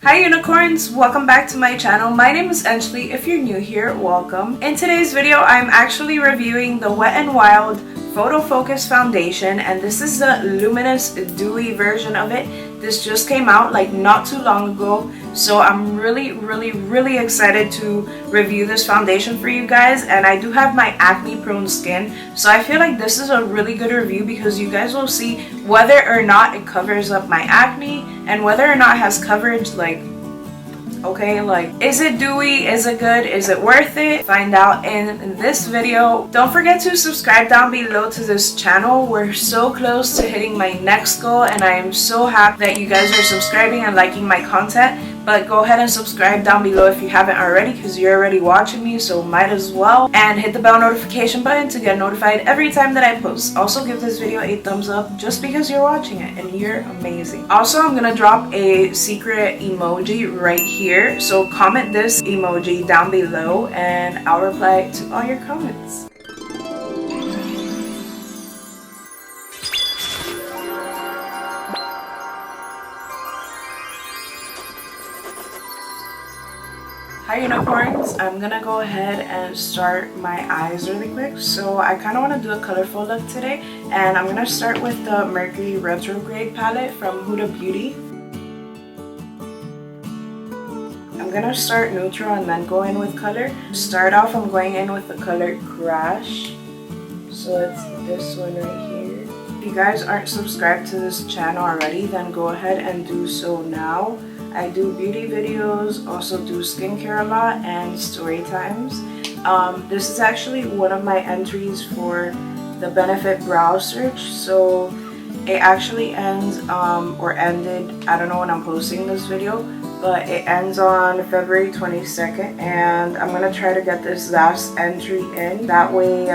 Hi unicorns, welcome back to my channel. My name is Enshlie. If you're new here, welcome. In today's video, I'm actually reviewing the Wet n Wild Photo Focus foundation, and this is the luminous dewy version of it. This just came out like not too long ago, so I'm really excited to review this foundation for you guys. And I do have my acne prone skin, so I feel like this is a really good review because you guys will see whether or not it covers up my acne and whether or not it has coverage. Like, okay, like, is it dewy, is it good, is it worth it? Find out in this video. Don't forget to subscribe down below to this channel. We're so close to hitting my next goal, and I am so happy that you guys are subscribing and liking my content. But go ahead and subscribe down below if you haven't already, because you're already watching me, so might as well. And hit the bell notification button to get notified every time that I post. Also give this video a thumbs up just because you're watching it, and you're amazing. Also, I'm gonna drop a secret emoji right here, so comment this emoji down below and I'll reply to all your comments. Hi unicorns, I'm gonna go ahead and start my eyes really quick. So I kind of want to do a colorful look today, and I'm gonna start with the Mercury Retrograde palette from Huda Beauty. I'm gonna start neutral and then go in with color. Start off, I'm going in with the color Crash. So it's this one right here. If you guys aren't subscribed to this channel already, then go ahead and do so now. I do beauty videos, also do skincare a lot, and story times. This is actually one of my entries for the Benefit Brow Search. So it actually ends, or ended, I don't know when I'm posting this video, but it ends on February 22nd, and I'm gonna try to get this last entry in. That way,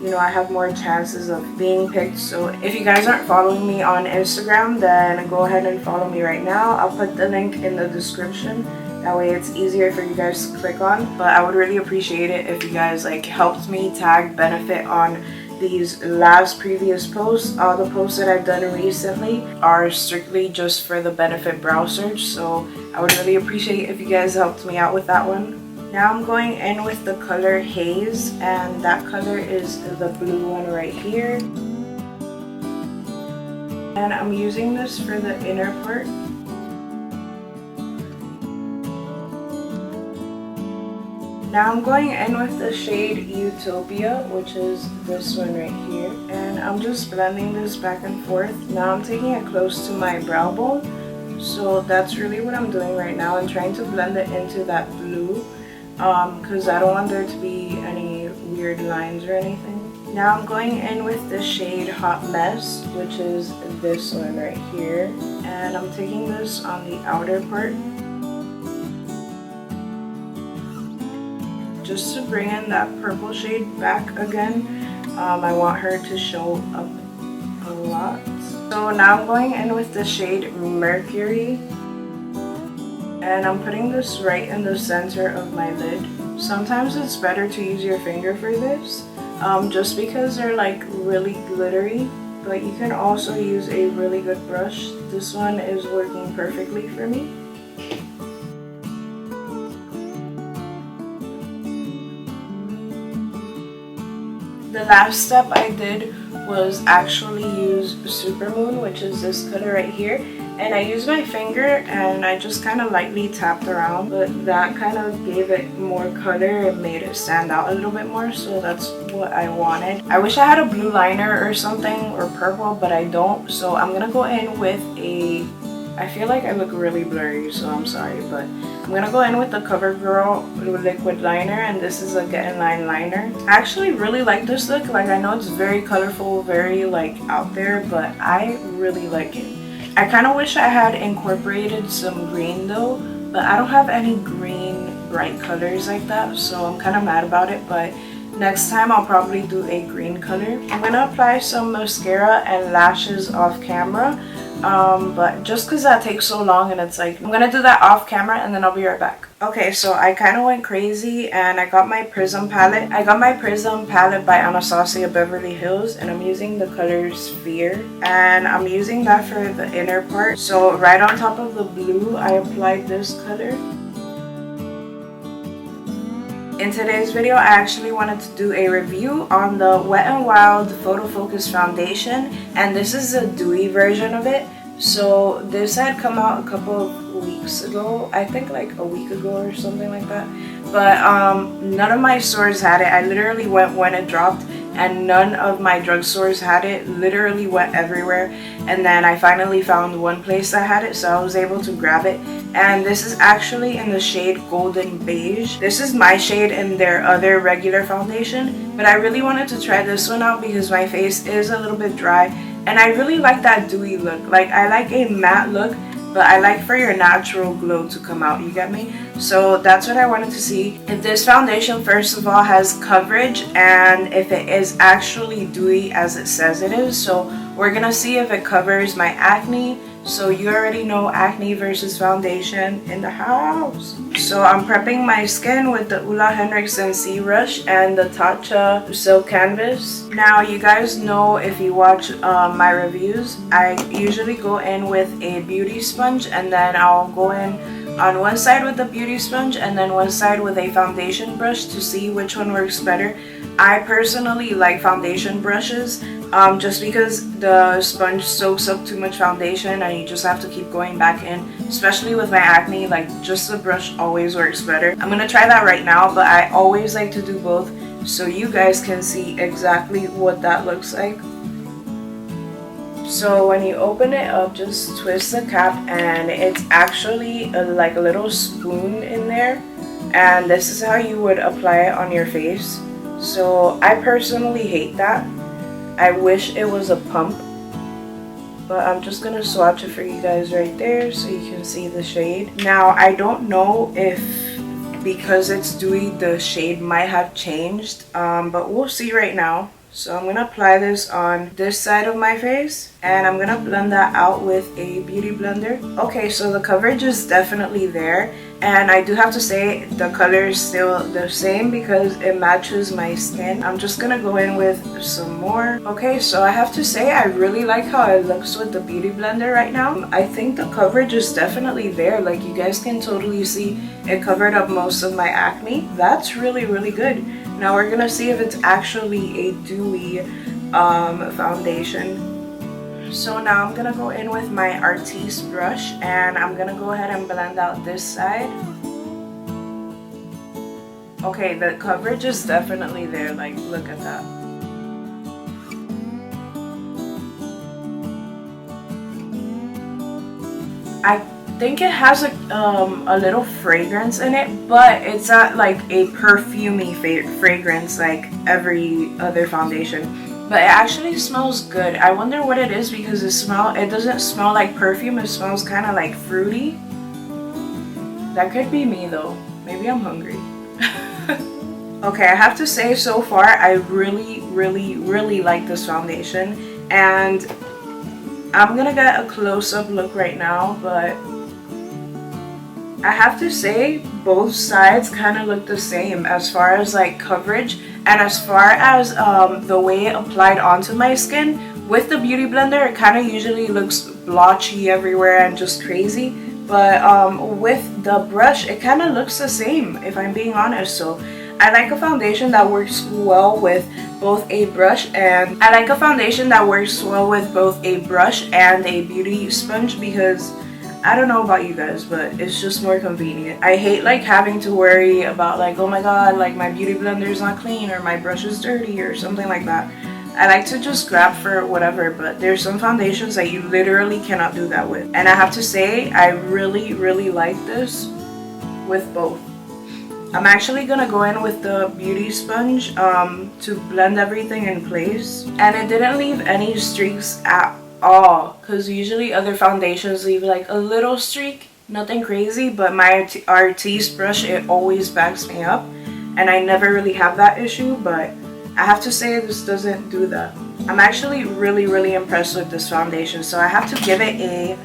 you know, I have more chances of being picked. So if you guys aren't following me on Instagram, then go ahead and follow me right now. I'll put the link in the description. That way it's easier for you guys to click on. But I would really appreciate it if you guys like helped me tag Benefit on these previous posts. All the posts that I've done recently are strictly just for the Benefit Brow Search, so I would really appreciate if you guys helped me out with that one. Now I'm going in with the color Haze, and that color is the blue one right here. And I'm using this for the inner part. Now I'm going in with the shade Utopia, which is this one right here. And I'm just blending this back and forth. Now I'm taking it close to my brow bone. So that's really what I'm doing right now. I'm trying to blend it into that blue. Because I don't want there to be any weird lines or anything. Now I'm going in with the shade Hot Mess, which is this one right here. And I'm taking this on the outer part, just to bring in that purple shade back again. I want her to show up a lot. So now I'm going in with the shade Mercury, and I'm putting this right in the center of my lid. Sometimes it's better to use your finger for this, just because they're like really glittery, but you can also use a really good brush. This one is working perfectly for me. The last step I did was actually use Supermoon, which is this color right here. And I used my finger and I just kind of lightly tapped around, but that kind of gave it more color and made it stand out a little bit more, so that's what I wanted. I wish I had a blue liner or something, or purple, but I don't, so I'm gonna go in with a, I feel like I look really blurry, so I'm sorry, but I'm gonna go in with the CoverGirl liquid liner, and this is a Get In Line liner. I actually really like this look. Like, I know it's very colorful, very like out there, but I really like it. I kind of wish I had incorporated some green though, but I don't have any green bright colors like that, so I'm kind of mad about it. But next time I'll probably do a green color. I'm gonna apply some mascara and lashes off camera, but just because that takes so long, and it's like, I'm gonna do that off camera and then I'll be right back. Okay, so I kind of went crazy and I got my Prism palette. I got my Prism palette by Anastasia Beverly Hills, and I'm using the color Sphere, and I'm using that for the inner part. So right on top of the blue, I applied this color. In today's video, I actually wanted to do a review on the Wet n Wild Photo Focus foundation, and this is a dewy version of it. So this had come out a couple of weeks ago, I think like a week ago or something like that, but none of my stores had it. I literally went when it dropped and none of my drugstores had it. Literally went everywhere, and then I finally found one place that had it, so I was able to grab it. And this is actually in the shade Golden Beige. This is my shade in their other regular foundation, but I really wanted to try this one out because my face is a little bit dry and I really like that dewy look. Like, I like a matte look, but I like for your natural glow to come out, you get me? So that's what I wanted to see. If this foundation, first of all, has coverage and if it is actually dewy as it says it is. So we're gonna see if it covers my acne. So you already know acne versus foundation in the house. So I'm prepping my skin with the Ole Henriksen C Rush and the Tatcha Silk Canvas. Now you guys know, if you watch my reviews, I usually go in with a beauty sponge, and then I'll go in on one side with the beauty sponge and then one side with a foundation brush to see which one works better. I personally like foundation brushes just because the sponge soaks up too much foundation and you just have to keep going back in, especially with my acne. Like, just the brush always works better. I'm gonna try that right now, but I always like to do both so you guys can see exactly what that looks like. So when you open it up, just twist the cap and it's actually like a little spoon in there, and this is how you would apply it on your face. So I personally hate that. I wish it was a pump, but I'm just gonna swatch it for you guys right there so you can see the shade. Now I don't know if because it's dewy the shade might have changed, but we'll see right now. So I'm gonna apply this on this side of my face and I'm gonna blend that out with a beauty blender. Okay, so the coverage is definitely there, and I do have to say the color is still the same because it matches my skin. I'm just gonna go in with some more. Okay, so I have to say I really like how it looks with the beauty blender right now. I think the coverage is definitely there. Like, you guys can totally see it covered up most of my acne. That's really, really good. Now we're gonna see if it's actually a dewy foundation. So now I'm gonna go in with my Artiste brush and I'm gonna go ahead and blend out this side. Okay, the coverage is definitely there. Like, look at that. I think it has a little fragrance in it, but it's not like a perfumey fragrance like every other foundation, but it actually smells good. I wonder what it is because it doesn't smell like perfume. It smells kind of like fruity. That could be me though. Maybe I'm hungry. Okay, I have to say, so far I really, really, really like this foundation, and I'm gonna get a close-up look right now, but I have to say both sides kind of look the same as far as like coverage and as far as the way it applied onto my skin. With the beauty blender, it kind of usually looks blotchy everywhere and just crazy, but with the brush it kind of looks the same, if I'm being honest. So I like a foundation that works well with both a brush and a beauty sponge, because I don't know about you guys, but it's just more convenient. I hate like having to worry about like, oh my god, like my beauty blender is not clean or my brush is dirty or something like that. I like to just grab for whatever, but there's some foundations that you literally cannot do that with. And I have to say, I really, really like this with both. I'm actually gonna go in with the beauty sponge to blend everything in place. And it didn't leave any streaks at all, because usually other foundations leave like a little streak, nothing crazy, but my Artiste brush, it always backs me up and I never really have that issue. But I have to say this doesn't do that. I'm actually really, really impressed with this foundation, so I have to give it a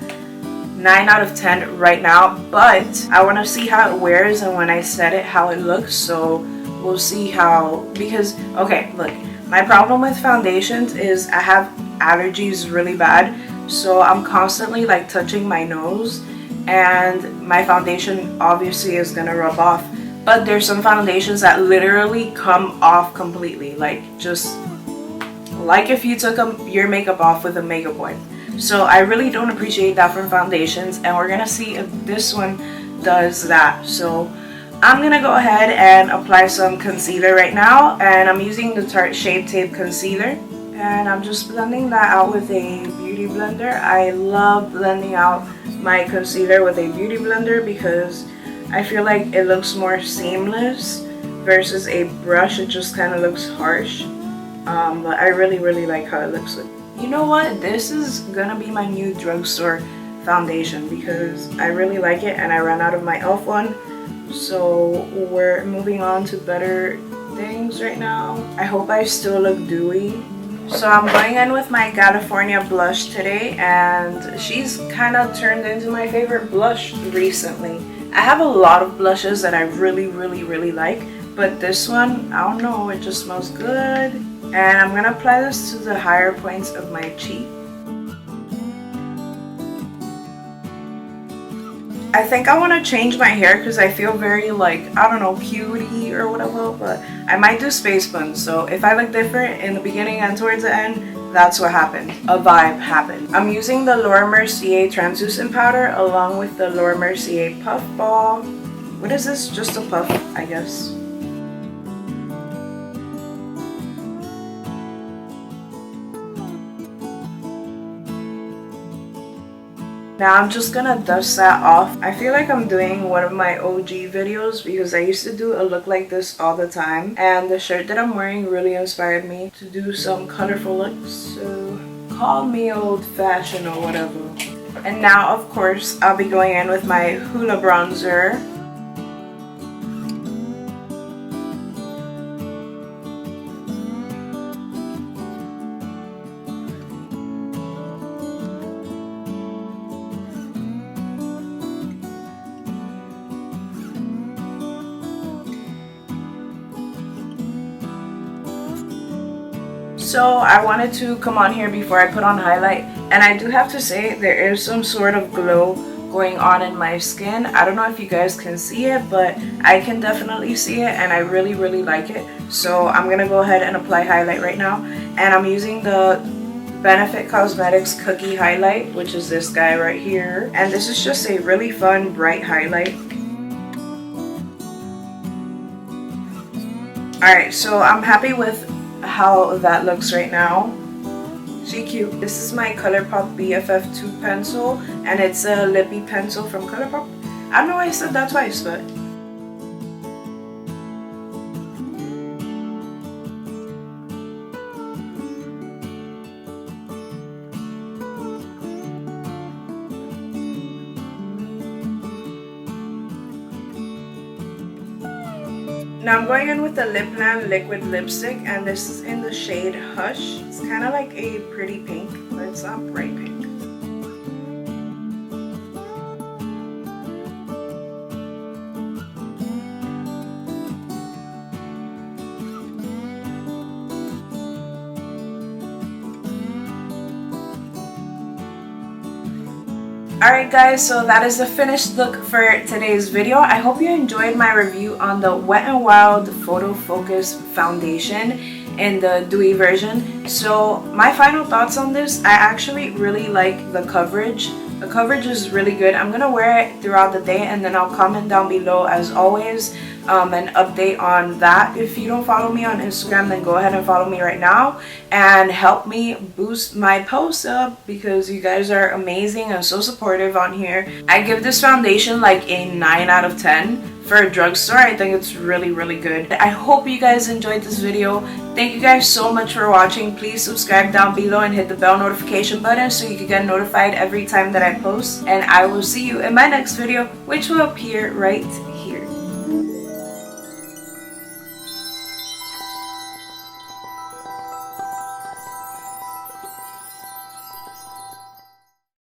9 out of 10 right now, but I want to see how it wears and when I set it how it looks. So we'll see how, because okay, look, my problem with foundations is I have allergies really bad, so I'm constantly like touching my nose and my foundation obviously is gonna rub off. But there's some foundations that literally come off completely, like just like if you took your makeup off with a makeup wipe. So I really don't appreciate that from foundations, and we're gonna see if this one does that. So I'm gonna go ahead and apply some concealer right now, and I'm using the Tarte Shape Tape Concealer, and I'm just blending that out with a beauty blender. I love blending out my concealer with a beauty blender because I feel like it looks more seamless versus a brush. It just kind of looks harsh, but I really like how it looks. You know what? This is gonna be my new drugstore foundation because I really like it and I ran out of my e.l.f. one. So we're moving on to better things right now. I hope I still look dewy. So I'm going in with my California blush today, and she's kind of turned into my favorite blush recently. I have a lot of blushes that I really like, but this one, I don't know, it just smells good. And I'm gonna apply this to the higher points of my cheek. I think I want to change my hair because I feel very like, I don't know, cutie or whatever, but I might do space buns. So if I look different in the beginning and towards the end, that's what happened. A vibe happened. I'm using the Laura Mercier translucent powder along with the Laura Mercier puff ball. What is this? Just a puff, I guess. Now I'm just gonna dust that off. I feel like I'm doing one of my OG videos because I used to do a look like this all the time, and the shirt that I'm wearing really inspired me to do some colorful looks. So call me old-fashioned or whatever. And now of course I'll be going in with my Hoola bronzer. So I wanted to come on here before I put on highlight, and I do have to say there is some sort of glow going on in my skin. I don't know if you guys can see it, but I can definitely see it and I really like it. So I'm gonna go ahead and apply highlight right now, and I'm using the Benefit Cosmetics Cookie Highlight, which is this guy right here, and this is just a really fun bright highlight. Alright, so I'm happy with how that looks right now. See, cute. This is my ColourPop BFF2 pencil, and it's a lippie pencil from ColourPop. I don't know why I said that twice, but now I'm going in with the Lip Lam liquid lipstick, and this is in the shade Hush. It's kind of like a pretty pink, but it's not bright pink. Alright guys, so that is the finished look for today's video. I hope you enjoyed my review on the Wet n Wild Photo Focus Foundation in the dewy version. So my final thoughts on this, I actually really like the coverage. The coverage is really good. I'm going to wear it throughout the day, and then I'll comment down below as always an update on that. If you don't follow me on Instagram, then go ahead and follow me right now and help me boost my posts up because you guys are amazing and so supportive on here. I give this foundation like a 9 out of 10. For a drugstore, I think it's really good. I hope you guys enjoyed this video. Thank you guys so much for watching. Please subscribe down below and hit the bell notification button so you can get notified every time that I post. And I will see you in my next video, which will appear right here.